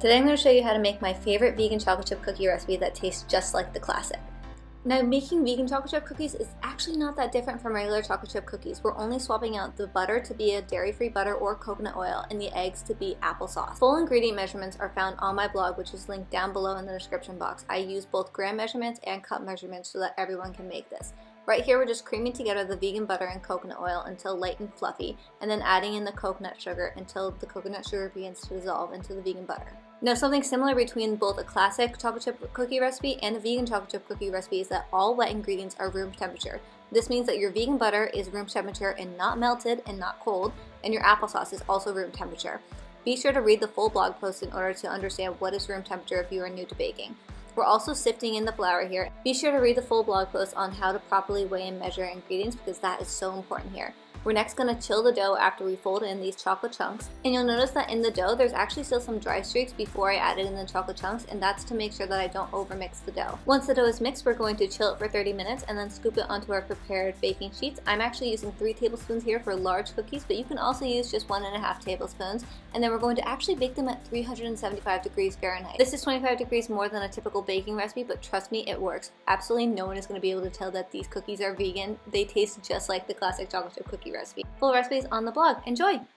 Today I'm going to show you how to make my favorite vegan chocolate chip cookie recipe that tastes just like the classic. Now, making vegan chocolate chip cookies is actually not that different from regular chocolate chip cookies. We're only swapping out the butter to be a dairy-free butter or coconut oil and the eggs to be applesauce. Full ingredient measurements are found on my blog, which is linked down below in the description box. I use both gram measurements and cup measurements so that everyone can make this. Right here, we're just creaming together the vegan butter and coconut oil until light and fluffy, and then adding in the coconut sugar until the coconut sugar begins to dissolve into the vegan butter. Now, something similar between both a classic chocolate chip cookie recipe and a vegan chocolate chip cookie recipe is that all wet ingredients are room temperature. This means that your vegan butter is room temperature and not melted and not cold, and your applesauce is also room temperature. Be sure to read the full blog post in order to understand what is room temperature if you are new to baking. We're also sifting in the flour here. Be sure to read the full blog post on how to properly weigh and measure ingredients because that is so important here. We're next going to chill the dough after we fold in these chocolate chunks. And you'll notice that in the dough, there's actually still some dry streaks before I added in the chocolate chunks, and that's to make sure that I don't overmix the dough. Once the dough is mixed, we're going to chill it for 30 minutes and then scoop it onto our prepared baking sheets. I'm actually using 3 tablespoons here for large cookies, but you can also use just 1.5 tablespoons. And then we're going to actually bake them at 375 degrees Fahrenheit. This is 25 degrees more than a typical baking recipe, but trust me, it works. Absolutely no one is going to be able to tell that these cookies are vegan. They taste just like the classic chocolate chip cookie recipe. Full recipes on the blog. Enjoy!